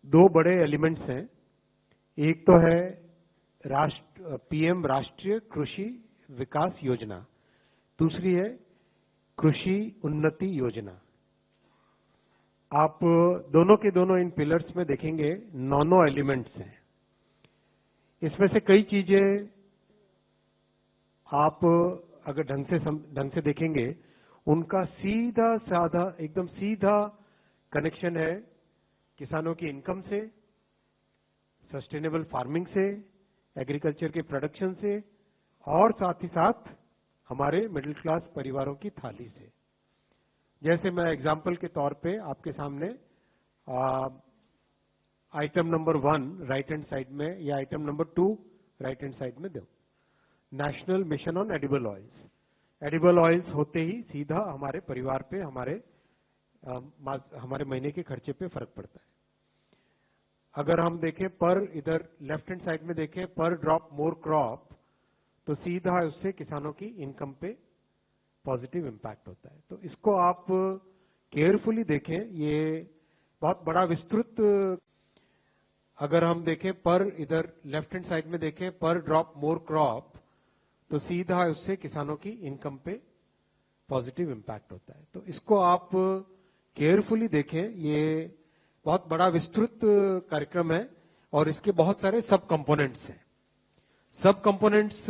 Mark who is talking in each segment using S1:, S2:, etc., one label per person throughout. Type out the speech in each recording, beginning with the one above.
S1: दो बड़े एलिमेंट्स हैं। एक तो है पीएम राष्ट्रीय कृषि विकास योजना, दूसरी है कृषि उन्नति योजना। आप दोनों के दोनों इन पिलर्स में देखेंगे 9 एलिमेंट्स हैं। इसमें से कई चीजें आप अगर ढंग से देखेंगे, उनका सीधा साधा एकदम सीधा कनेक्शन है किसानों की इनकम से, सस्टेनेबल फार्मिंग से, एग्रीकल्चर के प्रोडक्शन से, और साथ ही साथ हमारे मिडिल क्लास परिवारों की थाली से। जैसे मैं एग्जांपल के तौर पे आपके सामने item number 1 right hand side में या item number 2 right hand side में दो, national mission on edible oils. Edible oils होते ही सीधा हमारे परिवार पे, हमारे महीने के खर्चे पे फर्क पड़ता है। अगर हम देखें पर इधर लेफ्ट हैंड साइड में देखें पर ड्रॉप मोर क्रॉप, तो सीधा उससे किसानों की इनकम पे पॉजिटिव इंपैक्ट होता है। तो इसको आप केयरफुली देखें, ये बहुत बड़ा विस्तृत। अगर हम देखें पर इधर लेफ्ट हैंड साइड में देखें पर ड्रॉप मोर क्रॉप, तो सीधा उससे किसानों की इनकम पे पॉजिटिव इंपैक्ट होता है। तो इसको आप केयरफुली देखें, ये बहुत बड़ा विस्तृत कार्यक्रम है और इसके बहुत सारे सब कंपोनेंट्स हैं। सब कंपोनेंट्स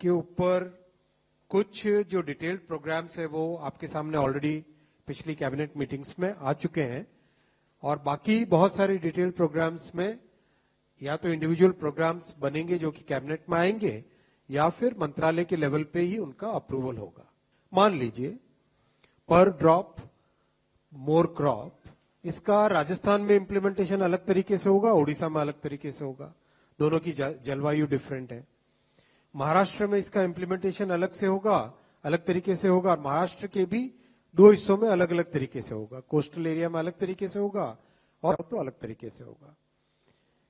S1: के ऊपर कुछ जो डिटेल्ड प्रोग्राम्स है वो आपके सामने ऑलरेडी पिछली कैबिनेट मीटिंग्स में आ चुके हैं, और बाकी बहुत सारे डिटेल्ड प्रोग्राम्स में या तो इंडिविजुअल प्रोग्राम्स बनेंगे जो कि कैबिनेट में आएंगे, या फिर मंत्रालय के लेवल पे ही उनका अप्रूवल होगा। मान लीजिए पर ड्रॉप मोर क्रॉप, इसका राजस्थान में इंप्लीमेंटेशन अलग तरीके से होगा, ओडिशा में अलग तरीके से होगा, दोनों की जलवायु डिफरेंट है। महाराष्ट्र में इसका इंप्लीमेंटेशन अलग से होगा, अलग तरीके से होगा। महाराष्ट्र के भी 2 हिस्सों में अलग अलग तरीके से होगा, कोस्टल एरिया में अलग तरीके से होगा और तो अलग तरीके से होगा,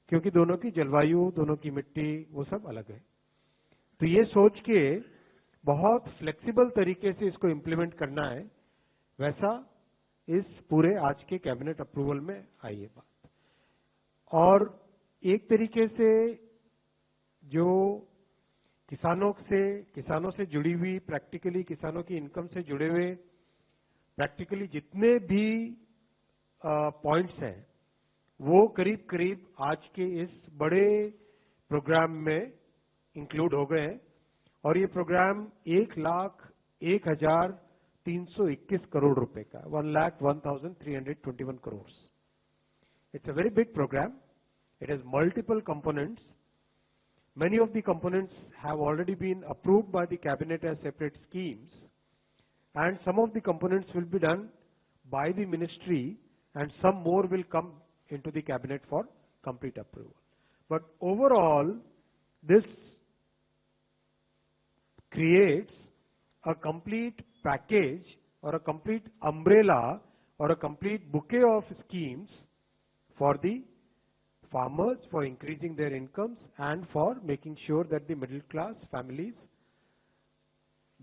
S1: क्योंकि दोनों की जलवायु, दोनों की मिट्टी, वो सब अलग है। तो ये सोच के बहुत फ्लेक्सिबल तरीके से इसको इंप्लीमेंट करना है, वैसा इस पूरे आज के कैबिनेट अप्रूवल में आई है बात। और एक तरीके से जो किसानों से जुड़ी हुई, प्रैक्टिकली किसानों की इनकम से जुड़े हुए प्रैक्टिकली जितने भी पॉइंट्स हैं, वो करीब करीब आज के इस बड़े प्रोग्राम में इंक्लूड हो गए हैं। और ये प्रोग्राम 1,01,321 करोड़ रुपए का, 1,01,321 crore. It's a very big programme. It has multiple components. Many of the components have already been approved by the cabinet as separate schemes, and some of the components will be done by the ministry, and some more will come into the cabinet for complete approval. But overall, this creates a complete package or a complete umbrella or a complete bouquet of schemes for the farmers, for increasing their incomes and for making sure that the middle class families,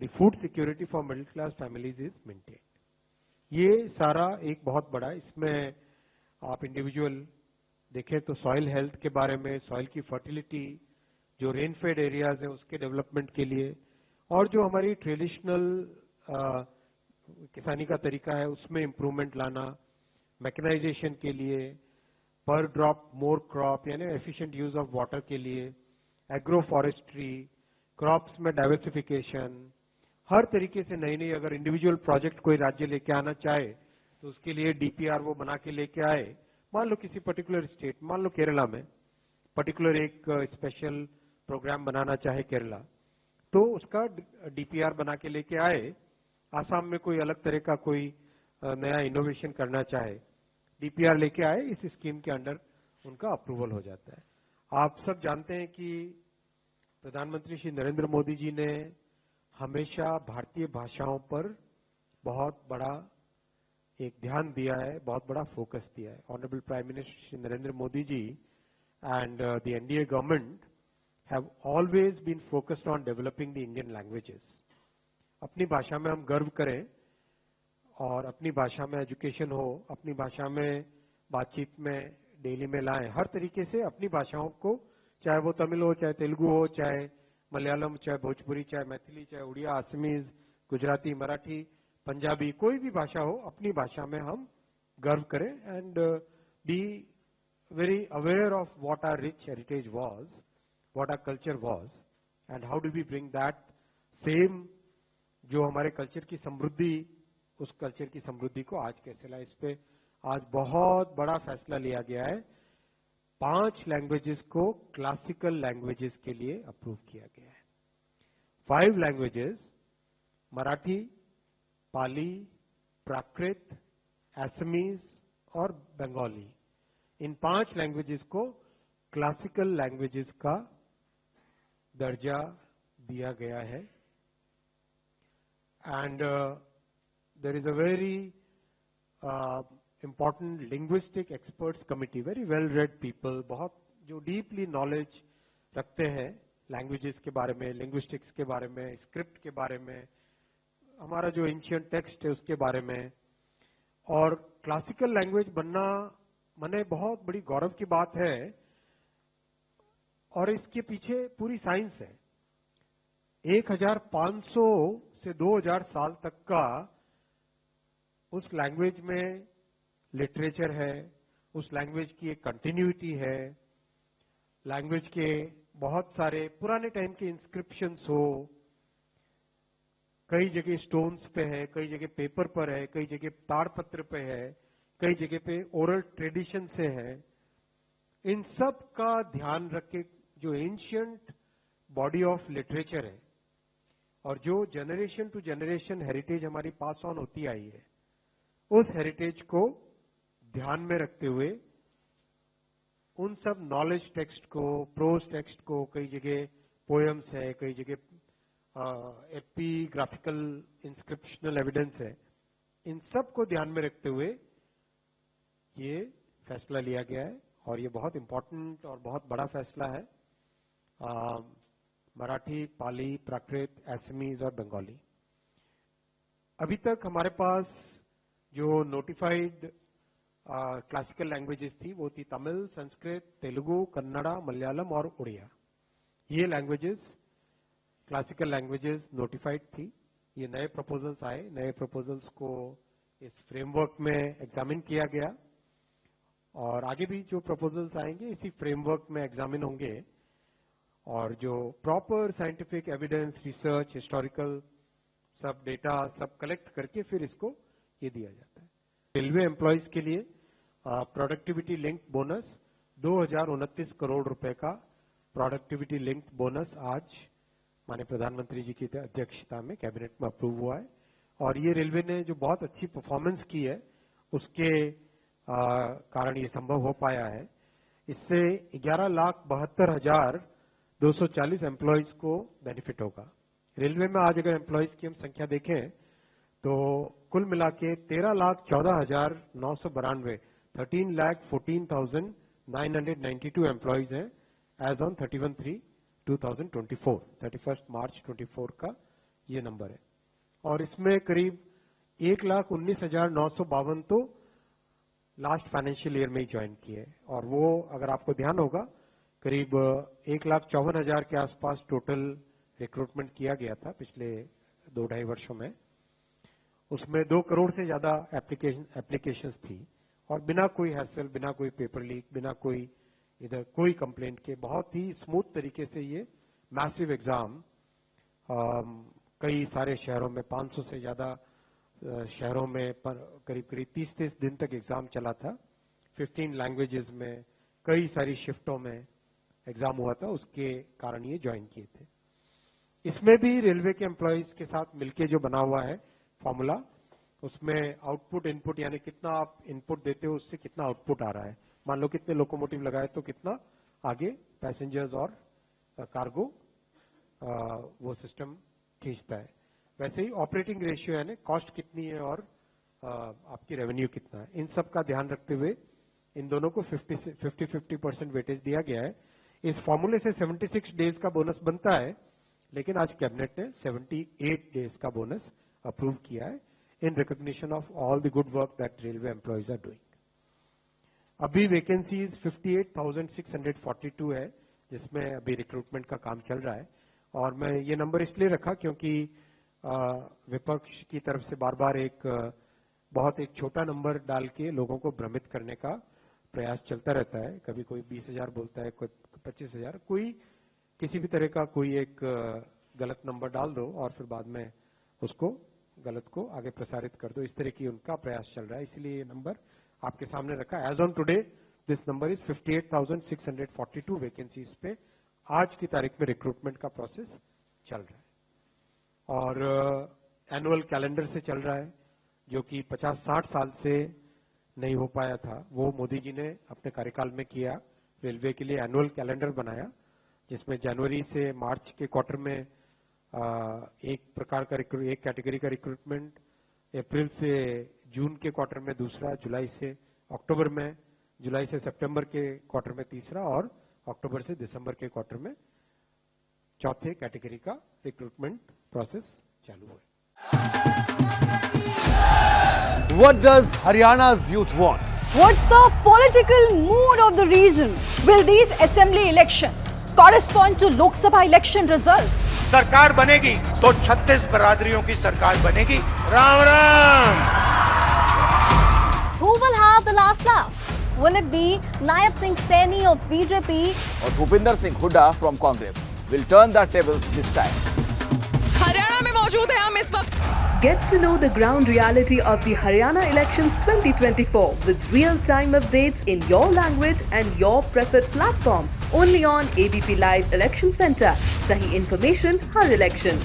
S1: the food security for middle class families is maintained. ये सारा एक बहुत बड़ा, इसमें आप individual देखें तो soil health के बारे में, सॉइल की फर्टिलिटी, जो रेनफेड एरियाज है उसके डेवलपमेंट के लिए, और जो हमारी ट्रेडिशनल किसानी का तरीका है उसमें इंप्रूवमेंट लाना, मैकेनाइजेशन के लिए, पर ड्रॉप मोर क्रॉप यानी एफिशिएंट यूज ऑफ वाटर के लिए, एग्रो फॉरेस्ट्री, क्रॉप्स में डाइवर्सिफिकेशन, हर तरीके से नई नई अगर इंडिविजुअल प्रोजेक्ट कोई राज्य लेके आना चाहे तो उसके लिए डीपीआर वो बना के लेके आए। मान लो किसी पर्टिकुलर स्टेट, मान लो केरला में पर्टिकुलर एक स्पेशल प्रोग्राम बनाना चाहे केरला, तो उसका डीपीआर बना के लेके आए। आसाम में कोई अलग तरह का कोई नया इनोवेशन करना चाहे, डीपीआर लेके आए, इस स्कीम के अंडर उनका अप्रूवल हो जाता है। आप सब जानते हैं कि प्रधानमंत्री श्री नरेंद्र मोदी जी ने हमेशा भारतीय भाषाओं पर बहुत बड़ा एक ध्यान दिया है, बहुत बड़ा फोकस दिया है। Honourable prime minister Shri Narendra Modi ji and the NDA government have always been focused on developing the Indian languages. अपनी भाषा में हम गर्व करें और अपनी भाषा में एजुकेशन हो, अपनी भाषा में बातचीत में डेली में लाएं, हर तरीके से अपनी भाषाओं को, चाहे वो तमिल हो, चाहे तेलुगु हो, चाहे मलयालम, चाहे भोजपुरी, चाहे मैथिली, चाहे उड़िया, असमीज, गुजराती, मराठी, पंजाबी, कोई भी भाषा हो, अपनी भाषा में हम गर्व करें and be very aware of what our rich heritage was, what our culture was and how do we bring that same जो हमारे कल्चर की समृद्धि, उस कल्चर की समृद्धि को आज कैसे लाए। इस पे आज बहुत बड़ा फैसला लिया गया है। 5 लैंग्वेजेस को क्लासिकल लैंग्वेजेस के लिए अप्रूव किया गया है। 5 लैंग्वेजेस, मराठी, पाली, प्राकृत, असमीज और बंगाली, इन 5 लैंग्वेजेस को क्लासिकल लैंग्वेजेस का दर्जा दिया गया है। And there is a very important linguistic experts committee, very well read people, बहुत जो deeply knowledge रखते हैं languages के बारे में, linguistics के बारे में, script के बारे में, हमारा जो ancient text है उसके बारे में। और classical language बनना मने बहुत बड़ी गौरव की बात है और इसके पीछे पूरी साइंस है। 1500 से 2000 साल तक का उस लैंग्वेज में लिटरेचर है, उस लैंग्वेज की एक कंटिन्यूटी है, लैंग्वेज के बहुत सारे पुराने टाइम के इंस्क्रिप्शंस हो, कई जगह स्टोन्स पे है, कई जगह पेपर पर है, कई जगह ताड़पत्र पे है, कई जगह पे ओरल ट्रेडिशन से है। इन सब का ध्यान रख के जो एंशियंट बॉडी ऑफ लिटरेचर है और जो जनरेशन टू जनरेशन हेरिटेज हमारी पास ऑन होती आई है, उस हेरिटेज को ध्यान में रखते हुए उन सब नॉलेज टेक्स्ट को, प्रोज टेक्स्ट को, कई जगह पोएम्स है, कई जगह एपिग्राफिकल इंस्क्रिप्शनल एविडेंस है, इन सब को ध्यान में रखते हुए ये फैसला लिया गया है और ये बहुत इंपॉर्टेंट और बहुत बड़ा फैसला है। मराठी, पाली, प्राकृत, असमीज और बंगाली। अभी तक हमारे पास जो नोटिफाइड क्लासिकल लैंग्वेजेस थी वो थी तमिल, संस्कृत, तेलुगु, कन्नड़ा, मलयालम और उड़िया। ये लैंग्वेजेस क्लासिकल लैंग्वेजेस नोटिफाइड थी। ये नए प्रपोजल्स आए, नए प्रपोजल्स को इस फ्रेमवर्क में एग्जामिन किया गया और आगे भी जो प्रपोजल्स आएंगे इसी फ्रेमवर्क में एग्जामिन होंगे और जो proper scientific evidence, research, historical सब डेटा सब कलेक्ट करके फिर इसको ये दिया जाता है। रेलवे एम्प्लॉयज के लिए प्रोडक्टिविटी लिंक्ड बोनस 2029 करोड़ रुपए का प्रोडक्टिविटी लिंक्ड बोनस आज माननीय प्रधानमंत्री जी की अध्यक्षता में कैबिनेट में अप्रूव हुआ है और ये रेलवे ने जो बहुत अच्छी परफॉर्मेंस की है उसके कारण ये संभव हो पाया है। इससे 11,72,240 एम्प्लॉयज को बेनिफिट होगा। रेलवे में आज अगर एम्प्लॉयज की हम संख्या देखें तो कुल मिला के 13,14,992 13,14,992 एम्प्लॉयज हैं एज ऑन 31/3/2024, 31 मार्च 24 का ये नंबर है और इसमें करीब 1,19,952 तो लास्ट फाइनेंशियल ईयर में ही ज्वाइन किए और वो अगर आपको ध्यान होगा करीब 1,54,000 के आसपास टोटल रिक्रूटमेंट किया गया था पिछले 2-2.5 वर्षों में। उसमें 2 करोड़ से ज्यादा एप्लीकेशंस थी और बिना कोई हैसल, बिना कोई पेपर लीक, बिना कोई इधर कोई कंप्लेंट के बहुत ही स्मूथ तरीके से ये मैसिव एग्जाम कई सारे शहरों में 500 से ज्यादा शहरों में करीब 30-30 दिन तक एग्जाम चला था। 15 लैंग्वेजेस में कई सारी शिफ्टों में एग्जाम हुआ था, उसके कारण ये ज्वाइन किए थे। इसमें भी रेलवे के एम्प्लॉयज के साथ मिलके जो बना हुआ है फॉर्मूला, उसमें आउटपुट इनपुट यानी कितना आप इनपुट देते हो उससे कितना आउटपुट आ रहा है। मान लो कितने लोकोमोटिव लगाए तो कितना आगे पैसेंजर्स और कार्गो वो सिस्टम खींचता है। वैसे ही ऑपरेटिंग रेशियो यानी कॉस्ट कितनी है और आपकी रेवेन्यू कितना है, इन सब का ध्यान रखते हुए इन दोनों को 50-50% वेटेज दिया गया है। इस फॉर्मूले से 76 डेज का बोनस बनता है, लेकिन आज कैबिनेट ने 78 डेज का बोनस अप्रूव किया है in recognition of all the good work that railway employees are doing. अभी वैकेंसीज 58,642 है, जिसमें अभी रिक्रूटमेंट का काम चल रहा है। और मैं ये नंबर इसलिए रखा क्योंकि विपक्ष की तरफ से बार बार एक बहुत एक छोटा नंबर डाल के लोगों को भ्रमित करने का प्रयास चलता रहता है। कभी कोई 20,000 बोलता है, कोई 25,000, कोई किसी भी तरह का कोई एक गलत नंबर डाल दो और फिर बाद में उसको गलत को आगे प्रसारित कर दो। इस तरह की उनका प्रयास चल रहा है, इसलिए ये नंबर आपके सामने रखा। As on today this number is 58,642 vacancies पे आज की तारीख में रिक्रूटमेंट का प्रोसेस चल रहा है। और एनुअल कैलेंडर से चल रहा है, जो कि 50-60 साल से नहीं हो पाया था, वो मोदी जी ने अपने कार्यकाल में किया। रेलवे के लिए एनुअल कैलेंडर बनाया, जिसमें जनवरी से मार्च के क्वार्टर में एक प्रकार का एक कैटेगरी का रिक्रूटमेंट, अप्रैल से जून के क्वार्टर में दूसरा, जुलाई से अक्टूबर में, जुलाई से सितंबर के क्वार्टर में तीसरा और अक्टूबर से दिसंबर के क्वार्टर में चौथे कैटेगरी का रिक्रूटमेंट प्रोसेस चालू है।
S2: What does Haryana's youth want?
S3: What's the political mood of the region? Will these assembly elections correspond to Lok Sabha election results?
S4: सरकार बनेगी तो 36 बरादरियों की सरकार बनेगी। Ram Ram.
S5: Who will have the last laugh? Will it be Naib Singh Saini of BJP
S6: or Bhupinder Singh Hooda from Congress? Will turn the tables this time.
S7: Haryana में मौजूद है हम इस वक्त।
S8: Get to know the ground reality of the Haryana elections 2024 with real-time updates in your language and your preferred platform. Only on ABP Live Election Center. Sahi information, har election.